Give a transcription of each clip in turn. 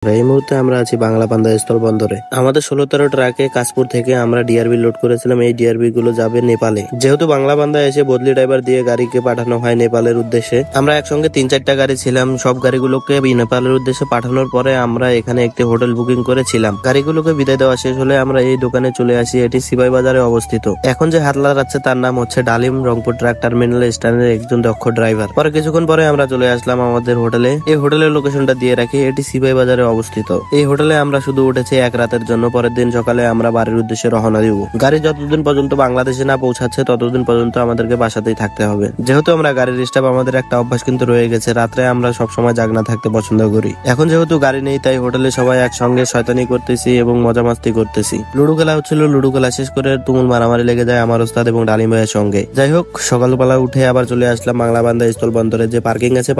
এই মুহূর্তে আমরা আছি বাংলাবান্ধা স্থলবন্দরে। আমাদের 16-13 ট্রাকে কাশপুর থেকে আমরা ডিআরবি লোড করেছিলাম। এই ডিআরবি গুলো যাবে নেপালে। যেহেতু বাংলাবান্ধা এসে বদলি ড্রাইভার দিয়ে গাড়িকে পাঠানো হয় নেপালের উদ্দেশ্যে, আমরা একসঙ্গে 3-4টা গাড়ি ছিলাম। সব গাড়িগুলোকে নেপালের উদ্দেশ্যে পাঠানোর পরে আমরা এখানে একটি হোটেল বুকিং করেছিলাম। গাড়িগুলোকে বিদায় দেওয়া শেষ হলে আমরা এই দোকানে চলে আসি। এটি সিপাই বাজারে অবস্থিত। এখন যে হাটলার আছে তার নাম হচ্ছে ডালিম, রংপুর ট্রাক টার্মিনাল স্ট্যান্ডের একজন দক্ষ ড্রাইভার। পরে কিছুক্ষণ পরে আমরা চলে আসলাম আমাদের হোটেলে। এই হোটেলের লোকেশনটা দিয়ে রাখি, এটি সিপাই বাজারে অবস্থিত। এই হোটেলে আমরা শুধু উঠেছি এক রাতের জন্য। পরের দিন সকালে আমরা বাড়ির উদ্দেশ্যে রওনা দিব। গাড়ি যতদিন পর্যন্ত বাংলাদেশে না পৌঁছাচ্ছে ততদিন পর্যন্ত আমাদেরকে বাসাতেই থাকতে হবে। যেহেতু আমরা গাড়ির স্টাফ, আমাদের একটা অভ্যাস কিন্তু রয়ে গেছে, রাত্রে আমরা সবসময় জাগনা থাকতে পছন্দ করি। এখন যেহেতু গাড়ি নেই তাই হোটেলে সবাই একসঙ্গে শয়তানি করতেছি এবং মজা মাস্তি করতেছি। লুডো খেলা হচ্ছিল। লুডো খেলা শেষ করে তুমুল মারামারি লেগে যায় আমার ওস্তাদ এবং ডালিম ভাইয়ের সঙ্গে। যাই হোক, সকালবেলা উঠে আবার চলে আসলাম বাংলাবান্ধা স্থলবন্দরে যে পার্কিং আছে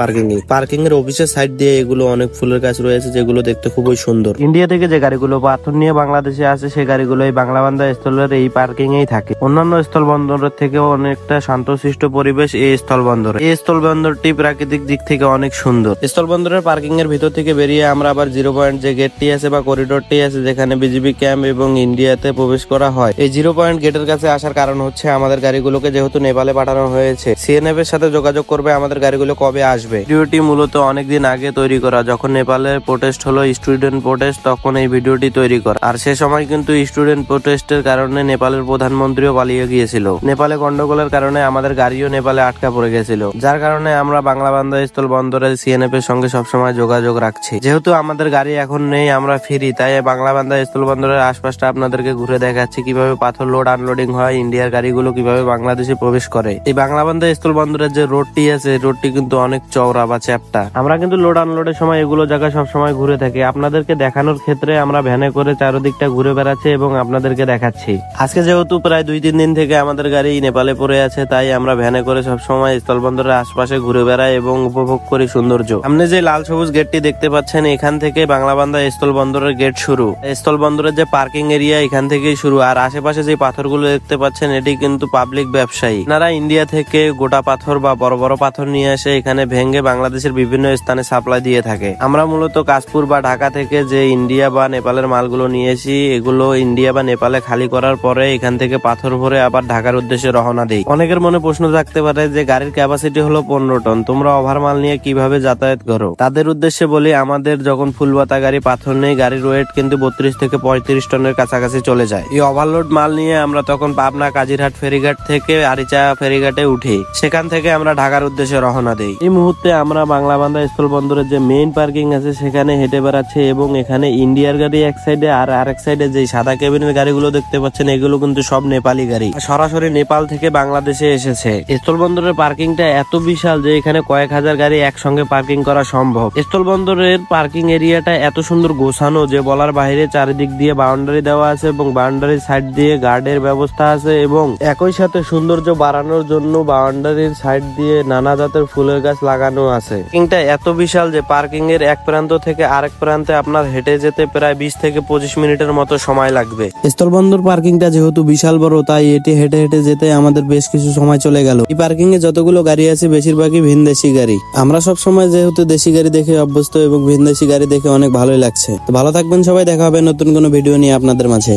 পার্কিং এর অফিসের সাইড দিয়ে এগুলো অনেক ফুলের গাছ রয়েছে যেগুলো দেখতে খুবই সুন্দর। ইন্ডিয়া থেকে যে গাড়িগুলো পাথর নিয়ে বাংলাদেশে আসে সে গাড়িগুলো এই বাংলাবান্ধা স্থলের এই পার্কিং এই থাকে। অন্যান্য স্থলবন্দরের থেকে অনেকটা শান্তশিষ্ট পরিবেশ এই স্থলবন্দরে। এই স্থলবন্দরটি প্রাকৃতিক দিক থেকে অনেক সুন্দর। স্থলবন্দরের পার্কিং এর ভিতর থেকে বেরিয়ে আমরা আবার 0 পয়েন্ট যে গেটটি আছে বা করিডোরটি আছে যেখানে বিজিবি ক্যাম্প এবং ইন্ডিয়াতে প্রবেশ করা হয়, এই 0 পয়েন্ট গেটের কাছে আসার কারণ হচ্ছে আমাদের গাড়িগুলোকে যেহেতু নেপালে পাঠানো হয়েছে, সিএনএফ এর সাথে যোগাযোগ করবে আমাদের গাড়িগুলো কবে আসবে। ভিডিওটি মূলত অনেকদিন আগে তৈরি করা, যখন নেপালের প্রোটেস্ট হলো স্টুডেন্ট প্রোটেস্ট, তখন এই ভিডিওটি তৈরি করা। আর সে সময় কিন্তু স্টুডেন্ট প্রোটেস্টের কারণে নেপালের প্রধানমন্ত্রীও পালিয়ে গিয়েছিল। নেপালে গন্ডগোলের কারণে আমাদের গাড়িও নেপালে আটকা পড়ে গেছিল, যার কারণে আমরা বাংলাবান্ধা স্থলবন্দরে সিএনএফ এর সঙ্গে সবসময় যোগাযোগ রাখছি। যেহেতু আমাদের গাড়ি এখন নেই, আমরা ফিরি, তাই বাংলাবান্ধা স্থলবন্দরের আশপাশটা আপনাদেরকে ঘুরে দেখাচ্ছি কিভাবে পাথর লোড আনলোডিং হয়, ইন্ডিয়ার গাড়িগুলো কিভাবে বাংলাদেশে প্রবেশ করে। এই বাংলাবান্ধা স্থলবন্দরের যে রোডটি আছে, রোডটি কিন্তু অনেক চওড়া বা চ্যাপ্টা। আমরা কিন্তু লোড আনলোডের সময় এগুলো জায়গা সবসময় ঘুরে থাকি। আপনাদেরকে দেখানোর ক্ষেত্রে আমরা ভ্যানে করে চারদিকটা ঘুরে বেড়াচ্ছি এবং আপনাদেরকে দেখাচ্ছি। আজকে যেহেতু প্রায় 2-3 দিন থেকে আমাদের গাড়ি নেপালে পড়ে আছে, তাই আমরা ভ্যানে করে সবসময় স্থলবন্দরের আশপাশে ঘুরে বেড়াই এবং উপভোগ করি সৌন্দর্য। সামনে যে লাল সবুজ গেটটি দেখতে পাচ্ছেন, এখান থেকে বাংলাবান্ধা স্থলবন্দরের গেট শুরু। স্থলবন্দরের যে পার্কিং এরিয়া এখান থেকেই শুরু। আর আশেপাশে যে পাথরগুলো দেখতে পাচ্ছেন এটি কিন্তু পাবলিক ব্যবসায়ী। আপনারা ইন্ডিয়া থেকে গোটা পাথর বা বড় বড় পাথর নিয়ে এসে এখানে ভেঙে বাংলাদেশের বিভিন্ন স্থানে সাপ্লাই দিয়ে থাকে। আমরা মূলত কাশপুর বা ঢাকা থেকে যে ইন্ডিয়া বা নেপালের মালগুলো নিয়েছি, এগুলো ইন্ডিয়া বা নেপালে খালি করার পরে এখান থেকে পাথর ভরে আবার ঢাকার উদ্দেশ্যে রওনা দেই। অনেকের মনে প্রশ্ন থাকতে পারে যে গাড়ির ক্যাপাসিটি হলো 15 টন, তোমরা ওভার মাল নিয়ে কিভাবে যাতায়াত করো? তাদের উদ্দেশ্যে বলি, আমাদের যখন ফুলবাতা গাড়ি পাথর নেই, গাড়ির ওয়েট কিন্তু 32 থেকে 35 টনের কাছাকাছি চলে যায়। এই ওভারলোড মাল নিয়ে আমরা তখন পাবনা কাজিরহাট ফেরিঘাট থেকে আরিচা ফেরিঘাটে উঠি, সেখান থেকে আমরা ঢাকার উদ্দেশ্যে রওনা দেই। এই মুহূর্তে আমরা বাংলাবান্ধা স্থলবন্দরের যে মেইন পার্কিং আছে সেখানে হেঁটে বেড়াচ্ছি এবং এখানে ইন্ডিয়ার গাড়ি এক সাইডে আর আরেক সাইডে যে সাদা কেবিনের গাড়িগুলো দেখতে পাচ্ছেন এগুলো কিন্তু সব নেপালি গাড়ি, সরাসরি নেপাল থেকে বাংলাদেশে এসেছে। স্থলবন্দরের পার্কিংটা এত বিশাল যে এখানে কয়েক হাজার গাড়ি একসঙ্গে পার্কিং করা সম্ভব। স্থলবন্দরের পার্কিং এরিয়াটা এত সুন্দর গোছানো যে বলার বাইরে। চারিদিক দিয়ে বাউন্ডারি দেওয়া আছে এবং বাউন্ডারির সাইড দিয়ে গার্ডের ব্যবস্থা আছে এবং একই সাথে সৌন্দর্য বাড়ানোর জন্য বাউন্ডারির সাইড দিয়ে নানা জাতের ফুলের গাছ লাগানো আছে। পার্কিংটা এত বিশাল যে পার্কিং এর এক প্রান্ত থেকে আরেক প্রান্তে আপনার হেঁটে যেতে প্রায় 20 থেকে 25 মিনিটের মতো সময় লাগবে। স্থলবন্দর পার্কিংটা যেহেতু বিশাল বড়, তাই এটি হেঁটে হেঁটে যেতে আমাদের বেশ কিছু সময় চলে গেল। এই পার্কিং এ যতগুলো গাড়ি আছে বেশিরভাগই ভিনদেশি গাড়ি। আমরা সব সময় যেহেতু দেশি গাড়ি দেখে অভ্যস্ত এবং ভিনদেশি গাড়ি দেখে অনেক ভালোই লাগছে। তো ভালো থাকবেন সবাই, দেখা হবে নতুন কোনো ভিডিও নিয়ে আপনাদের মাঝে।